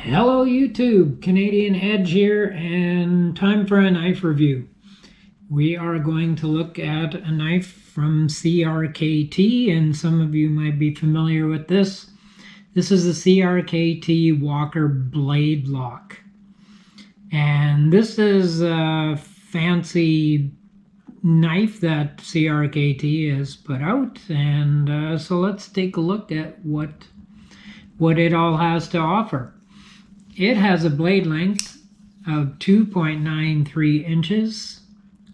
Hello YouTube, Canadian Edge here, and time for a knife review. We are going to look at a knife from CRKT, and some of you might be familiar with this. This is the CRKT Walker Blade Lock. And this is a fancy knife that CRKT has put out, and so let's take a look at what it all has to offer. It has a blade length of 2.93 inches.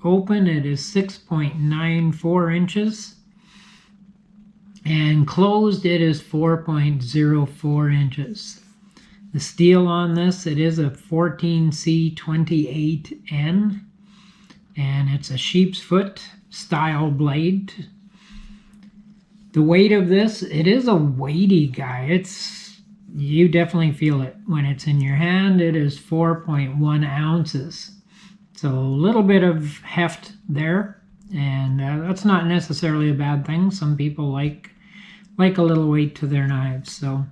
Open, it is 6.94 inches. And closed, it is 4.04 inches. The steel on this, it is a 14C28N. And it's a sheep's foot style blade. The weight of this, it is a weighty guy. You definitely feel it when it's in your hand. It is 4.1 ounces. So a little bit of heft there, and that's not necessarily a bad thing. Some people like a little weight to their knives. So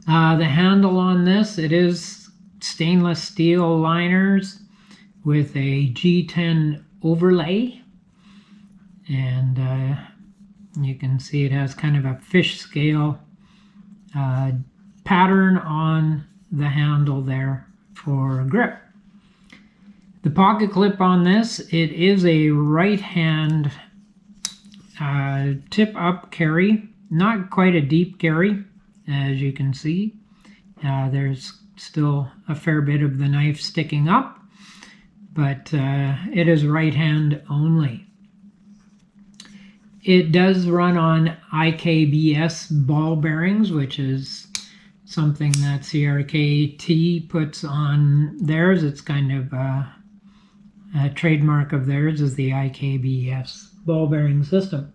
the handle on this, it is stainless steel liners with a G10 overlay, and you can see it has kind of a fish scale pattern on the handle there for grip. The pocket clip on this, it is a right hand tip up carry, not quite a deep carry, as you can see. There's still a fair bit of the knife sticking up, but it is right hand only. It does run on IKBS ball bearings, which is something that CRKT puts on theirs. It's kind of a trademark of theirs, is the IKBS ball bearing system.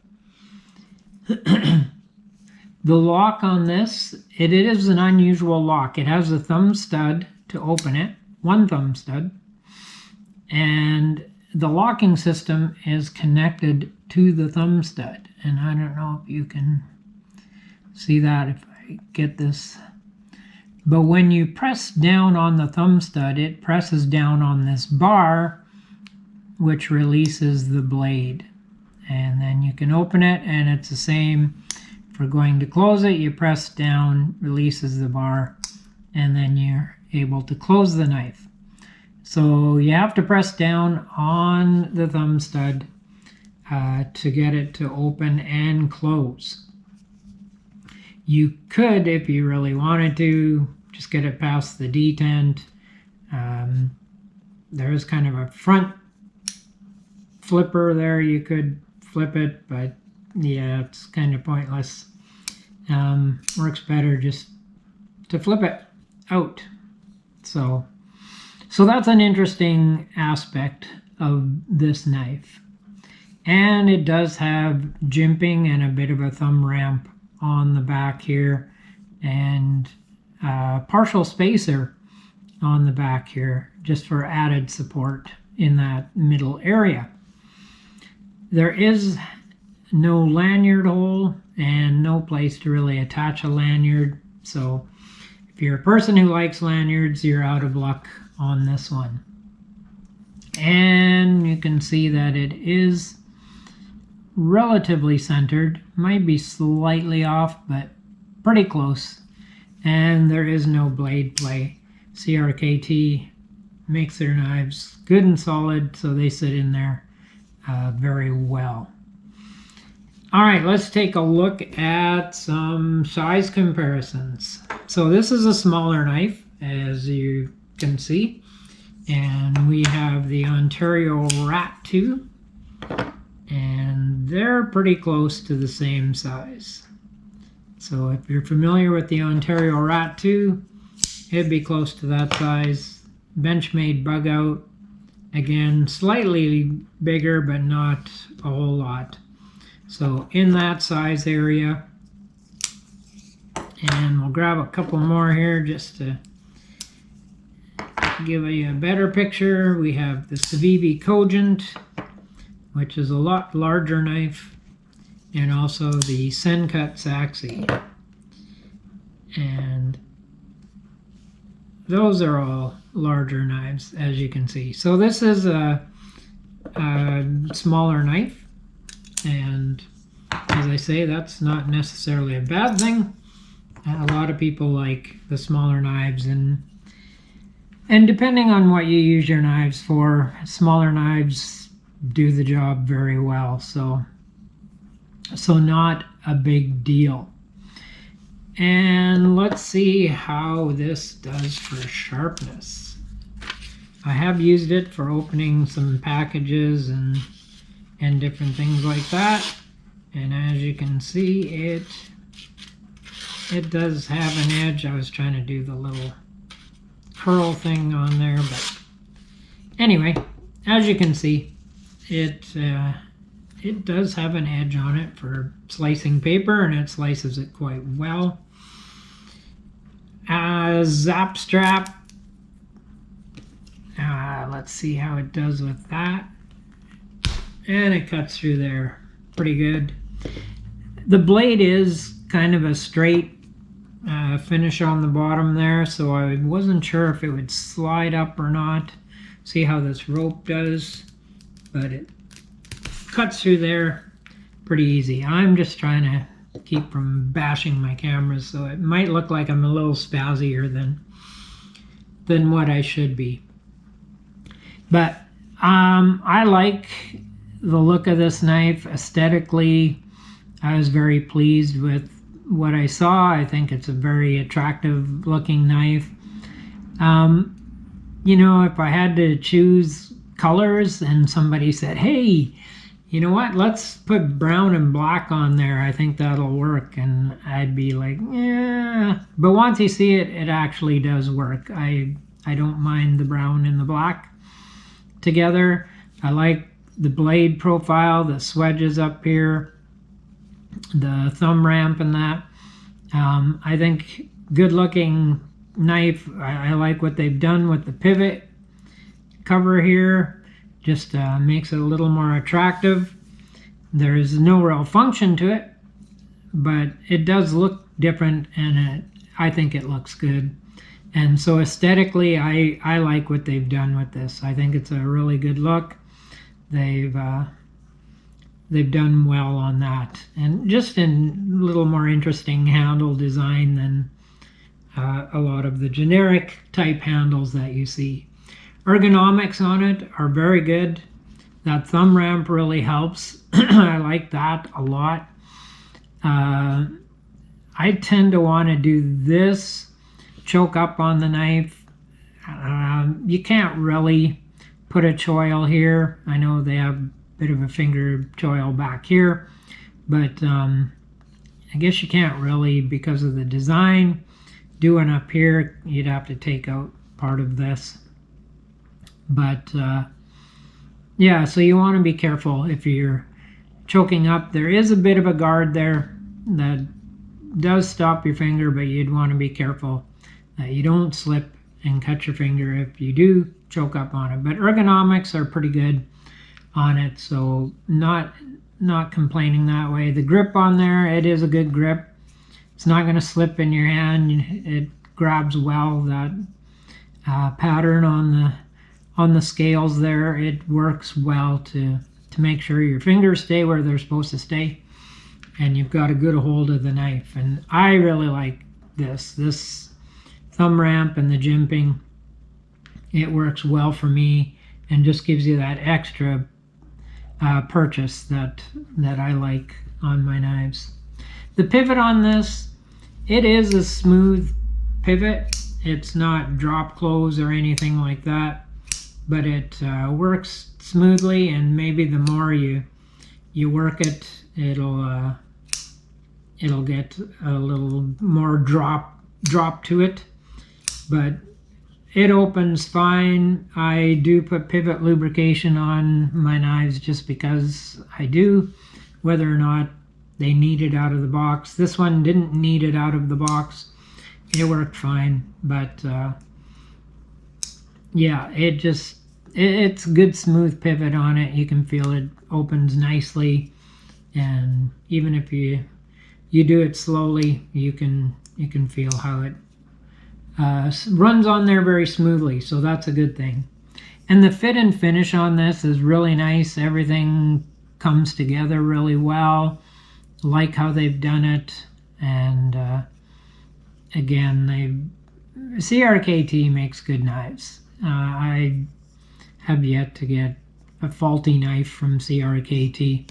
The lock on this, it is an unusual lock. It has a thumb stud to open it, one thumb stud, and the locking system is connected to the thumb stud, and I don't know if you can see that if I get this, but when you press down on the thumb stud, it presses down on this bar, which releases the blade, and then you can open it, and it's the same for going to close it. You press down, releases the bar, and then you're able to close the knife. So you have to press down on the thumb stud to get it to open and close. You could, if you really wanted to, just get it past the detent. There is kind of a front flipper there. You could flip it, but yeah, it's kind of pointless. Works better just to flip it out. So that's an interesting aspect of this knife. And it does have jimping and a bit of a thumb ramp on the back here, and partial spacer on the back here, just for added support in that middle area. There is no lanyard hole and no place to really attach a lanyard. So if you're a person who likes lanyards, you're out of luck on this one. And you can see that it is relatively centered, might be slightly off, but pretty close. And there is no blade play. CRKT makes their knives good and solid, so they sit in there very well. All right, let's take a look at some size comparisons. So this is a smaller knife, as you can see, and we have the Ontario Rat 2, and they're pretty close to the same size. So if you're familiar with the Ontario Rat 2, it'd be close to that size. Benchmade bug out, again slightly bigger but not a whole lot. So in that size area, and we'll grab a couple more here just to give you a better picture. We have the Civivi Cogent, which is a lot larger knife, and also the Sencut Saxi. And those are all larger knives, as you can see. So this is a smaller knife, and as I say, that's not necessarily a bad thing. A lot of people like the smaller knives, and depending on what you use your knives for, smaller knives do the job very well. So not a big deal. And let's see how this does for sharpness. I have used it for opening some packages and different things like that. And as you can see, it does have an edge. I was trying to do the little curl thing on there, but anyway, as you can see, it does have an edge on it for slicing paper, and it slices it quite well. Zap strap, let's see how it does with that, and it cuts through there pretty good. The blade is kind of a straight finish on the bottom there, so I wasn't sure if it would slide up or not. See how this rope does, but it cuts through there pretty easy. I'm just trying to keep from bashing my cameras, so it might look like I'm a little spazzier than what I should be. But I like the look of this knife aesthetically. I was very pleased with what I saw. I think it's a very attractive looking knife. You know, if I had to choose colors and somebody said, hey, you know what, let's put brown and black on there, I think that'll work, and I'd be like, yeah. But once you see it, it actually does work. I don't mind the brown and the black together. I like the blade profile, the swedges up here, the thumb ramp and that. I think good looking knife. I like what they've done with the pivot cover here. Just makes it a little more attractive. There is no real function to it, but it does look different, and I think it looks good. And so aesthetically, I like what they've done with this. I think it's a really good look. They've done well on that, and just in a little more interesting handle design than a lot of the generic type handles that you see. Ergonomics on it are very good. That thumb ramp really helps. I like that a lot. I tend to want to do this, choke up on the knife. You can't really put a choil here. I know they have a bit of a finger choil back here, but I guess you can't really, because of the design. Doing up here, you'd have to take out part of this. But yeah, so you want to be careful if you're choking up. There is a bit of a guard there that does stop your finger, but you'd want to be careful that you don't slip and cut your finger if you do choke up on it. But ergonomics are pretty good on it, so not complaining that way. The grip on there, it is a good grip. It's not going to slip in your hand. It grabs well. That pattern on the scales there, it works well to make sure your fingers stay where they're supposed to stay, and you've got a good hold of the knife. And I really like this thumb ramp and the jimping. It works well for me and just gives you that extra purchase that I like on my knives. The pivot on this, it is a smooth pivot. It's not drop close or anything like that, but it works smoothly, and maybe the more you work it, it'll get a little more drop to it. But it opens fine. I do put pivot lubrication on my knives just because I do, whether or not they need it out of the box. This one didn't need it out of the box. It worked fine, but yeah, it's good smooth pivot on it. You can feel it opens nicely, and even if you do it slowly, you can feel how it runs on there very smoothly, so that's a good thing. And the fit and finish on this is really nice. Everything comes together really well. Like how they've done it. And again, CRKT makes good knives. I have yet to get a faulty knife from CRKT.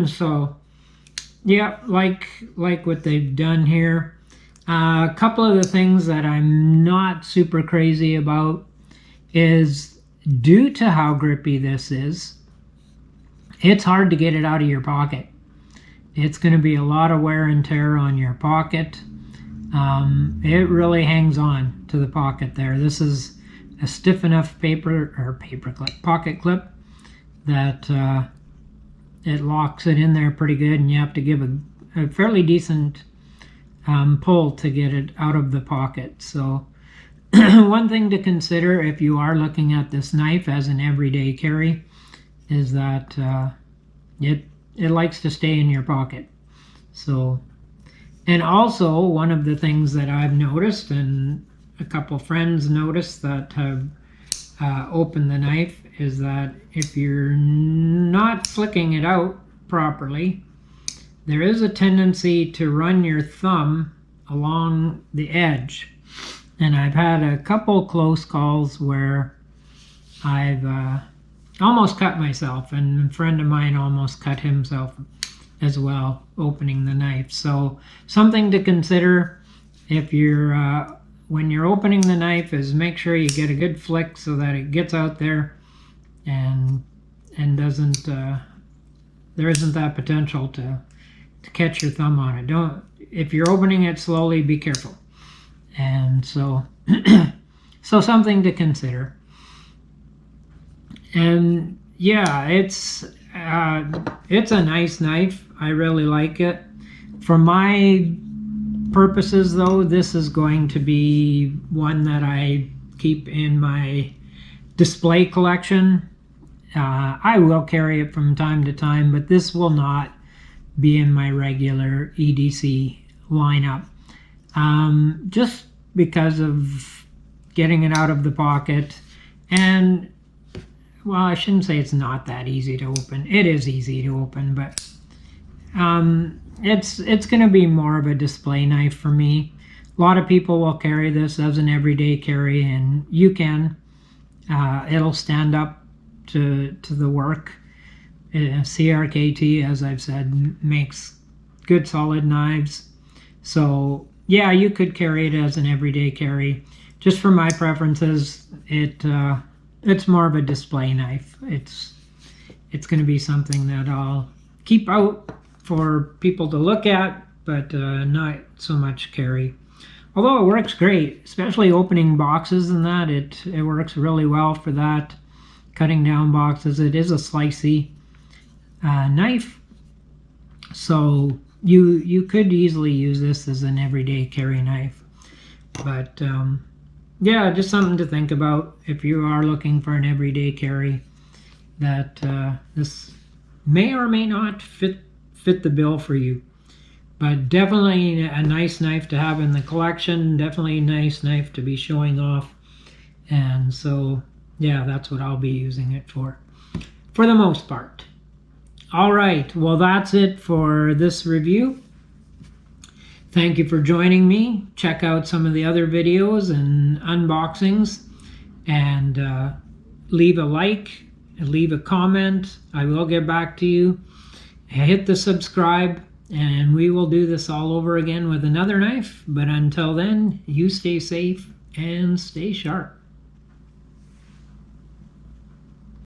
So yeah, like what they've done here. A couple of the things that I'm not super crazy about is, due to how grippy this is, it's hard to get it out of your pocket. It's going to be a lot of wear and tear on your pocket. It really hangs on to the pocket there. This is a stiff enough pocket clip that it locks it in there pretty good, and you have to give a fairly decent pull to get it out of the pocket. So one thing to consider if you are looking at this knife as an everyday carry is that it likes to stay in your pocket. So, and also one of the things that I've noticed, and a couple friends noticed that have opened the knife, is that if you're not flicking it out properly, there is a tendency to run your thumb along the edge. And I've had a couple close calls where I've almost cut myself, and a friend of mine almost cut himself as well opening the knife. So something to consider if you're when you're opening the knife is make sure you get a good flick so that it gets out there and doesn't there isn't that potential to catch your thumb on it. If you're opening it slowly, be careful. And so so something to consider. And yeah, it's a nice knife. I really like it. For my purposes though, this is going to be one that I keep in my display collection. I will carry it from time to time, but this will not be in my regular EDC lineup. Just because of getting it out of the pocket, and well, I shouldn't say it's not that easy to open. It is easy to open, but it's going to be more of a display knife for me. A lot of people will carry this as an everyday carry, and you can. It'll stand up to the work. CRKT, as I've said, makes good solid knives. So yeah, you could carry it as an everyday carry. Just for my preferences, it's more of a display knife. It's going to be something that I'll keep out for people to look at, but not so much carry. Although it works great, especially opening boxes and that, it works really well for that. Cutting down boxes, it is a slicey knife, so you could easily use this as an everyday carry knife. But yeah, just something to think about if you are looking for an everyday carry, that this may or may not fit the bill for you. But definitely a nice knife to have in the collection, definitely a nice knife to be showing off. And so yeah, that's what I'll be using it for the most part. All right, well, that's it for this review. Thank you for joining me. Check out some of the other videos and unboxings, and leave a like, leave a comment. I will get back to you. Hit the subscribe, and we will do this all over again with another knife. But until then, you stay safe and stay sharp.